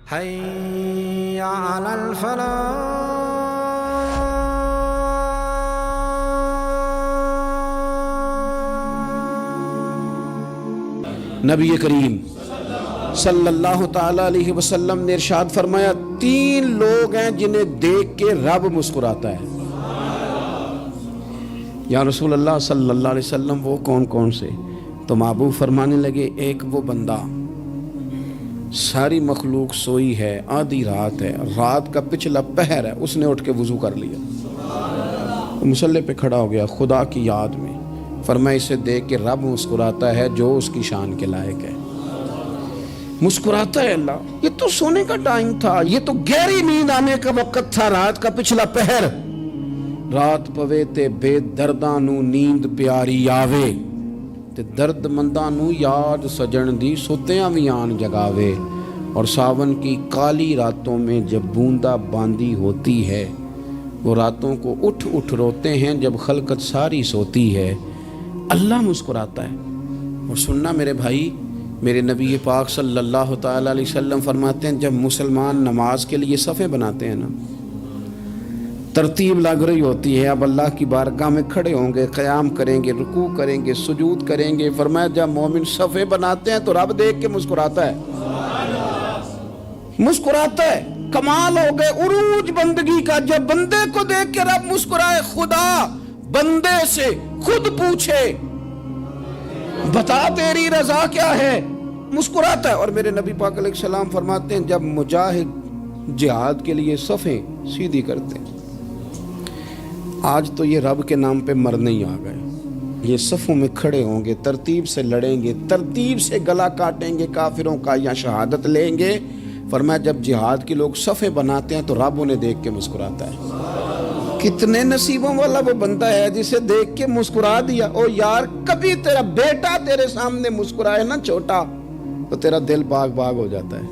حي على الفلاح. نبی کریم صلی اللہ تعالی علیہ وسلم نے ارشاد فرمایا 3 لوگ ہیں جنہیں دیکھ کے رب مسکراتا ہے. یا رسول اللہ صلی اللہ علیہ وسلم وہ کون کون سے؟ تو محبوب فرمانے لگے ایک وہ بندہ ساری مخلوق سوئی ہے، آدھی رات ہے، رات کا پچھلا پہر ہے، اس نے اٹھ کے وضو کر لیا، مصلی پہ کھڑا ہو گیا خدا کی یاد میں. فرمایا اسے دیکھ کے رب مسکراتا ہے جو اس کی شان کے لائق ہے. مسکراتا ہے اللہ. یہ تو سونے کا ٹائم تھا، یہ تو گہری نیند آنے کا وقت تھا، رات کا پچھلا پہر. رات پوے تے بے درداں نو نیند پیاری آوے تے درد منداں نو یاد سجن دی ستیاں وی آن جگاوے. اور ساون کی کالی راتوں میں جب بوندا باندی ہوتی ہے، وہ راتوں کو اٹھ اٹھ روتے ہیں جب خلقت ساری سوتی ہے. اللہ مسکراتا ہے. اور سننا میرے بھائی، میرے نبی پاک صلی اللہ تعالی علیہ وسلم فرماتے ہیں جب مسلمان نماز کے لیے صفیں بناتے ہیں نا، ترتیب لگ رہی ہوتی ہے، اب اللہ کی بارگاہ میں کھڑے ہوں گے، قیام کریں گے، رکوع کریں گے، سجود کریں گے. فرمایا جب مومن صفیں بناتے ہیں تو رب دیکھ کے مسکراتا ہے. مسکراتا ہے. کمال ہو گئے عروج بندگی کا. جب بندے کو دیکھ کے رب مسکرائے. خدا بندے سے خود پوچھے بتا تیری رضا کیا ہے، مسکراتا ہے. اور میرے نبی پاک علیہ السلام فرماتے ہیں جب مجاہد جہاد کے لیے صفیں سیدھی کرتے ہیں. آج تو یہ رب کے نام پہ مرنے ہی آ گئے. یہ صفوں میں کھڑے ہوں گے، ترتیب سے لڑیں گے، ترتیب سے گلا کاٹیں گے کافروں کا یا شہادت لیں گے. فرمایا جب جہاد کے لوگ صفیں بناتے ہیں تو رب انہیں دیکھ کے مسکراتا ہے. کتنے نصیبوں والا وہ بندہ ہے جسے دیکھ کے مسکرا دیا. او یار کبھی تیرا بیٹا تیرے سامنے مسکرائے نا چھوٹا تو تیرا دل باغ باغ ہو جاتا ہے.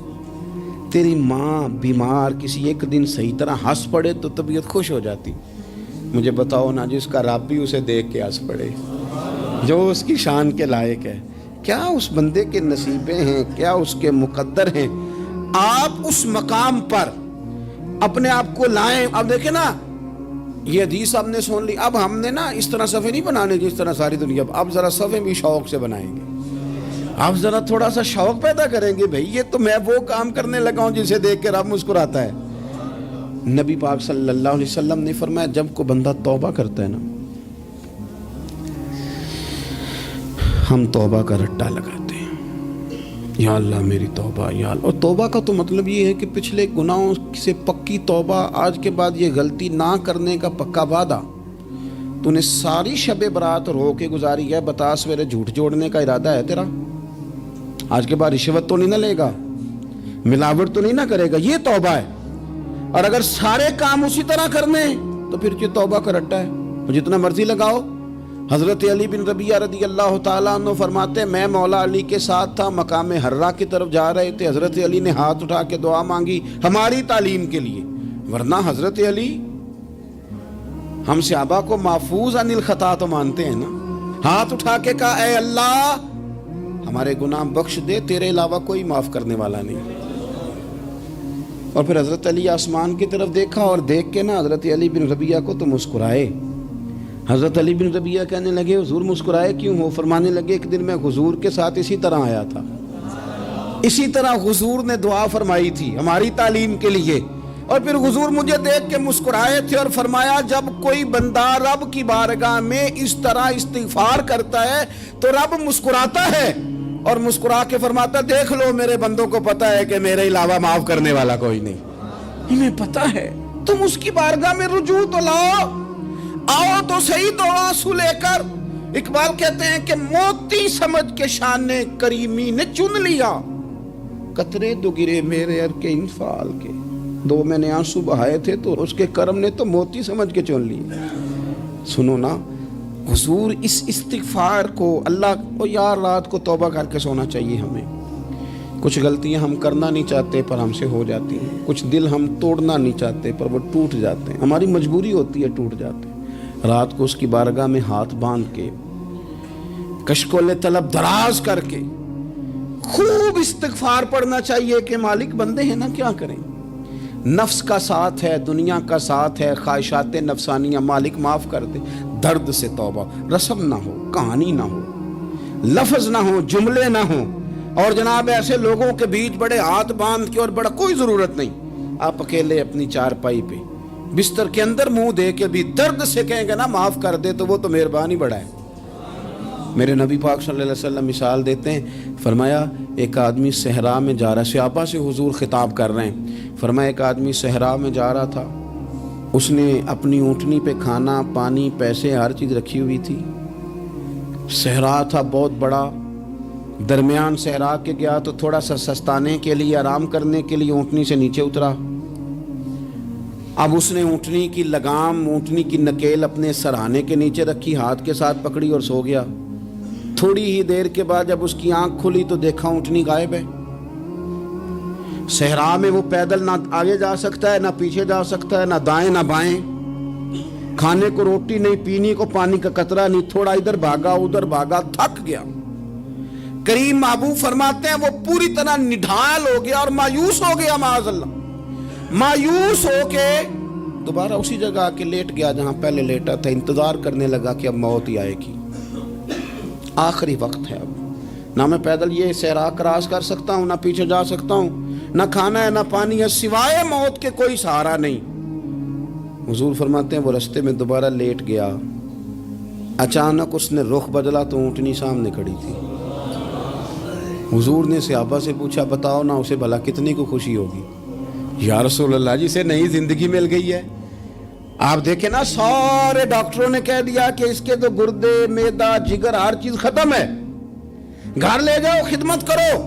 تیری ماں بیمار کسی ایک دن صحیح طرح ہنس پڑے تو طبیعت خوش ہو جاتی. مجھے بتاؤ نا جس کا رب بھی اسے دیکھ کے ہنس پڑے، جو اس کی شان کے لائق ہے، کیا اس بندے کے نصیبیں ہیں، کیا اس کے مقدر ہیں. آپ اس مقام پر اپنے آپ کو لائیں. اب دیکھیں نا یہ حدیث آپ نے سن لی. اب ہم نے نا اس طرح صفحے نہیں بنانے جس طرح ساری دنیا. اب ذرا صفحے بھی شوق سے بنائیں گے. اب ذرا تھوڑا سا شوق پیدا کریں گے. بھئی یہ تو میں وہ کام کرنے لگا ہوں جسے دیکھ کے رب مسکراتا ہے. نبی پاک صلی اللہ علیہ وسلم نے فرمایا جب کو بندہ توبہ کرتا ہے نا، ہم توبہ کا رٹا لگاتے ہیں، یا اللہ میری توبہ یا اللہ. اور توبہ کا تو مطلب یہ ہے کہ پچھلے گناہوں سے پکی توبہ، آج کے بعد یہ غلطی نہ کرنے کا پکا وعدہ. تو نے ساری شب برات رو کے گزاری ہے، بتا سویرے جھوٹ جوڑنے کا ارادہ ہے تیرا؟ آج کے بعد رشوت تو نہیں نہ لے گا، ملاوٹ تو نہیں نہ کرے گا، یہ توبہ ہے. اور اگر سارے کام اسی طرح کرنے تو پھر یہ توبہ کا رٹا ہے، جتنا مرضی لگاؤ. حضرت علی بن ربیعہ رضی اللہ تعالیٰ عنہ فرماتے ہیں میں مولا علی کے ساتھ تھا، مقام حرہ کی طرف جا رہے تھے. حضرت علی نے ہاتھ اٹھا کے دعا مانگی ہماری تعلیم کے لیے، ورنہ حضرت علی ہم صحابہ کو محفوظ عن الخطا تو مانتے ہیں نا. ہاتھ اٹھا کے کہا اے اللہ ہمارے گناہ بخش دے، تیرے علاوہ کوئی معاف کرنے والا نہیں. اور پھر حضرت علی آسمان کی طرف دیکھا اور دیکھ کے نا حضرت علی بن ربیعہ کو تو مسکرائے. حضرت علی بن ربیعہ کہنے لگے حضور مسکرائے کیوں ہو؟ فرمانے لگے ایک دن میں حضور کے ساتھ اسی طرح آیا تھا، اسی طرح حضور نے دعا فرمائی تھی ہماری تعلیم کے لیے، اور پھر حضور مجھے دیکھ کے مسکرائے تھے. اور فرمایا جب کوئی بندہ رب کی بارگاہ میں اس طرح استغفار کرتا ہے تو رب مسکراتا ہے اور مسکرا کے فرماتا دیکھ لو میرے بندوں کو پتا ہے کہ میرے علاوہ معاف کرنے والا کوئی نہیں. انہیں پتا ہے. تم اس کی بارگاہ میں رجوع تو لاؤ، آؤ تو صحیح دو آنسو لے کر. اقبال کہتے ہیں کہ موتی سمجھ کے شان کریمی نے چن لیا، قطرے دو گرے میرے ار کے انفال کے. 2 میں نے آنسو بہائے تھے تو اس کے کرم نے تو موتی سمجھ کے چن لیے. سنو نا حضور اس استغفار کو اللہ کو یار رات کو توبہ کر کے سونا چاہیے. ہمیں کچھ غلطیاں ہم کرنا نہیں چاہتے پر ہم سے ہو جاتی ہیں، کچھ دل ہم توڑنا نہیں چاہتے پر وہ ٹوٹ جاتے ہیں، ہماری مجبوری ہوتی ہے ٹوٹ جاتے ہیں. رات کو اس کی بارگاہ میں ہاتھ باندھ کے کشکول طلب دراز کر کے خوب استغفار پڑھنا چاہیے کہ مالک بندے ہیں نا کیا کریں، نفس کا ساتھ ہے، دنیا کا ساتھ ہے، خواہشات نفسانیہ، مالک معاف کر دے۔ درد سے توبہ، رسم نہ ہو، کہانی نہ ہو، لفظ نہ ہو، جملے نہ ہو، اور جناب ایسے لوگوں کے بیچ بڑے ہاتھ باندھ کے اور بڑا کوئی ضرورت نہیں، آپ اکیلے اپنی چارپائی پہ بستر کے اندر منہ دے کے بھی درد سے کہیں گے نا معاف کر دے تو وہ تو مہربانی بڑا ہے۔ میرے نبی پاک صلی اللہ علیہ وسلم مثال دیتے ہیں، فرمایا ایک آدمی صحرا میں جا رہا، صحابہ سے حضور خطاب کر رہے ہیں، فرمایا ایک آدمی صحرا میں جا رہا تھا، اس نے اپنی اونٹنی پہ کھانا پانی پیسے ہر چیز رکھی ہوئی تھی، صحرا تھا بہت بڑا، درمیان صحرا کے گیا تو تھوڑا سا سستانے کے لیے آرام کرنے کے لیے اونٹنی سے نیچے اترا، اب اس نے اونٹنی کی لگام اونٹنی کی نکیل اپنے سرہانے کے نیچے رکھی، ہاتھ کے ساتھ پکڑی اور سو گیا۔ تھوڑی ہی دیر کے بعد جب اس کی آنکھ کھلی تو دیکھا اونٹنی غائب ہے۔ صحرا میں وہ پیدل نہ آگے جا سکتا ہے نہ پیچھے جا سکتا ہے، نہ دائیں نہ بائیں، کھانے کو روٹی نہیں، پینے کو پانی کا قطرہ نہیں، تھوڑا ادھر بھاگا ادھر بھاگا، تھک گیا۔ کریم محبوب فرماتے ہیں وہ پوری طرح نڈھال ہو گیا اور مایوس ہو گیا، معاذ اللہ، مایوس ہو کے دوبارہ اسی جگہ آ کے لیٹ گیا جہاں پہلے لیٹا تھا، انتظار کرنے لگا کہ اب موت ہی آئے گی، آخری وقت ہے، اب نہ میں پیدل یہ صحرا کراس کر سکتا ہوں، نہ پیچھے جا سکتا ہوں، نہ کھانا ہے نہ پانی ہے، سوائے موت کے کوئی سہارا نہیں۔ حضور فرماتے ہیں وہ رستے میں دوبارہ لیٹ گیا، اچانک اس نے رخ بدلا تو اونٹنی سامنے کھڑی تھی۔ حضور نے صحابہ سے پوچھا بتاؤ نا اسے بھلا کتنی کو خوشی ہوگی؟ یا رسول اللہ جی سے نئی زندگی مل گئی ہے۔ آپ دیکھیں نا سارے ڈاکٹروں نے کہہ دیا کہ اس کے تو گردے معدہ جگر ہر چیز ختم ہے، گھر لے جاؤ خدمت کرو،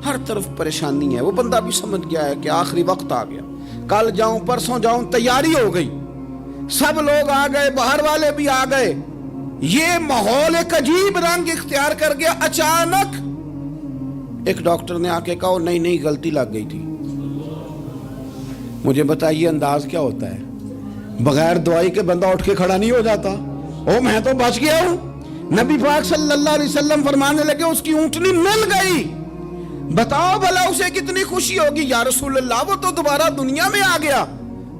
ہر طرف پریشانی ہے۔ وہ بندہ بھی سمجھ گیا ہے کہ آخری وقت آ گیا، کل جاؤں پرسوں جاؤں، تیاری ہو گئی، سب لوگ آ گئے، باہر والے بھی آ گئے، یہ ماحول ایک عجیب رنگ اختیار کر گیا۔ اچانک ایک ڈاکٹر نے آ کے کہا نہیں نہیں غلطی لگ گئی تھی۔ مجھے بتائیے انداز کیا ہوتا ہے؟ بغیر دوائی کے بندہ اٹھ کے کھڑا نہیں ہو جاتا، او میں تو بچ گیا ہوں۔ نبی پاک صلی اللہ علیہ وسلم فرمانے لگے اس کی اونٹنی مل گئی، بتاؤ بھلا اسے کتنی خوشی ہوگی؟ یا رسول اللہ وہ تو دوبارہ دنیا میں آ گیا۔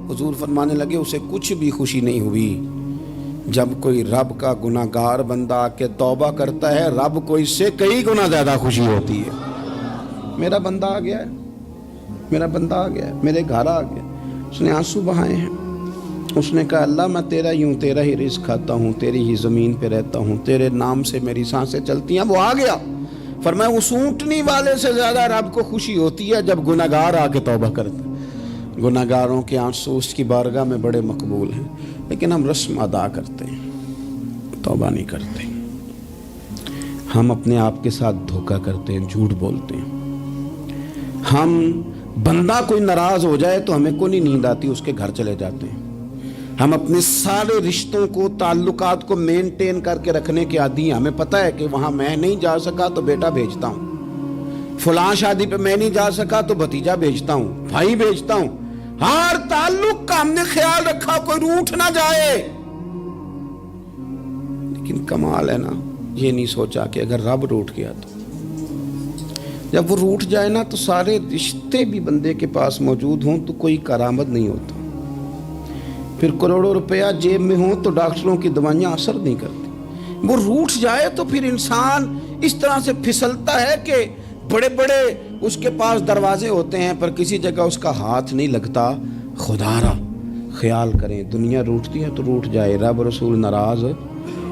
حضور فرمانے لگے اسے کچھ بھی خوشی نہیں ہوئی۔ جب کوئی رب کا گناہگار بندہ آ کے توبہ کرتا ہے، رب کو اس سے کئی گنا زیادہ خوشی ہوتی ہے۔ میرا بندہ آ گیا ہے، میرا بندہ آ گیا ہے، میرے گھر آ گیا۔ اس نے آنسو بہائے ہیں، اس نے کہا اللہ میں تیرا ہی ہوں، تیرا ہی رزق کھاتا ہوں، تیری ہی زمین پہ رہتا ہوں، تیرے نام سے میری سانسیں چلتی ہیں۔ وہ آ گیا۔ فرمایا اس اونٹنی والے سے زیادہ رب کو خوشی ہوتی ہے جب گناہگار آ کے توبہ کرتا ہے۔ گناہگاروں کے آنسو اس کی بارگاہ میں بڑے مقبول ہیں، لیکن ہم رسم ادا کرتے ہیں، توبہ نہیں کرتے۔ ہم اپنے آپ کے ساتھ دھوکہ کرتے ہیں، جھوٹ بولتے ہیں۔ ہم بندہ کوئی ناراض ہو جائے تو ہمیں کوئی نیند آتی، اس کے گھر چلے جاتے ہیں۔ ہم اپنے سارے رشتوں کو تعلقات کو مینٹین کر کے رکھنے کے عادی ہیں۔ ہمیں پتہ ہے کہ وہاں میں نہیں جا سکا تو بیٹا بھیجتا ہوں، فلاں شادی پہ میں نہیں جا سکا تو بھتیجا بھیجتا ہوں، بھائی بھیجتا ہوں، ہر تعلق کا ہم نے خیال رکھا کوئی روٹھ نہ جائے۔ لیکن کمال ہے نا، یہ نہیں سوچا کہ اگر رب روٹھ گیا تو جب وہ روٹھ جائے نا تو سارے رشتے بھی بندے کے پاس موجود ہوں تو کوئی کرامت نہیں ہوتا، پھر کروڑوں روپیہ جیب میں ہوں تو ڈاکٹروں کی دوائیاں اثر نہیں کرتی۔ وہ روٹھ جائے تو پھر انسان اس طرح سے پھسلتا ہے کہ بڑے بڑے اس کے پاس دروازے ہوتے ہیں پر کسی جگہ اس کا ہاتھ نہیں لگتا۔ خدا را خیال کریں، دنیا روٹتی ہے تو روٹھ جائے، رب رسول ناراض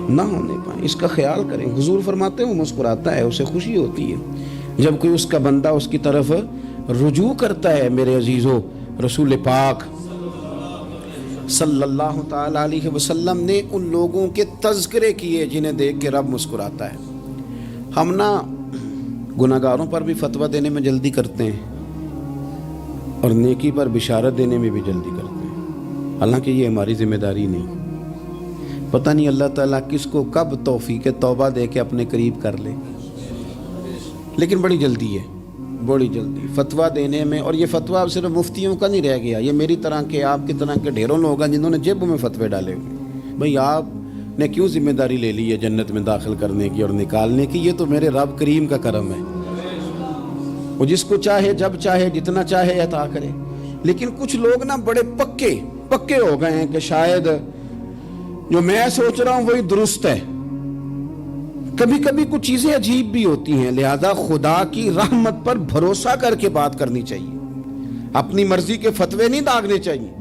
نہ ہونے پائیں، اس کا خیال کریں۔ حضور فرماتے ہیں وہ مسکراتا ہے، اسے خوشی ہوتی ہے جب کوئی اس کا بندہ اس کی طرف رجوع کرتا ہے۔ میرے عزیزو، رسول پاک صلی اللہ تعالی علیہ وسلم نے ان لوگوں کے تذکرے کیے جنہیں دیکھ کے رب مسکراتا ہے۔ ہم نا گناہگاروں پر بھی فتویٰ دینے میں جلدی کرتے ہیں اور نیکی پر بشارت دینے میں بھی جلدی کرتے ہیں، حالانکہ یہ ہماری ذمہ داری نہیں۔ پتہ نہیں اللہ تعالیٰ کس کو کب توفیق توبہ دے کے اپنے قریب کر لے، لیکن بڑی جلدی ہے، بڑی جلدی فتویٰ دینے میں۔ اور یہ فتویٰ اب صرف مفتیوں کا نہیں رہ گیا، یہ میری طرح کے آپ کی طرح کے ڈھیروں لوگ ہیں جنہوں نے جیبوں میں فتوے ڈالے ہوئے۔ بھئی آپ نے کیوں ذمہ داری لے لی ہے جنت میں داخل کرنے کی اور نکالنے کی؟ یہ تو میرے رب کریم کا کرم ہے۔ وہ جس کو چاہے جب چاہے جتنا چاہے عطا کرے. لیکن کچھ لوگ نا بڑے پکے ہو گئے ہیں کہ شاید جو میں سوچ رہا ہوں وہی درست ہے. کبھی کبھی کچھ چیزیں عجیب بھی ہوتی ہیں، لہذا خدا کی رحمت پر بھروسہ کر کے بات کرنی چاہیے. اپنی مرضی کے فتوے نہیں داغنے چاہیے.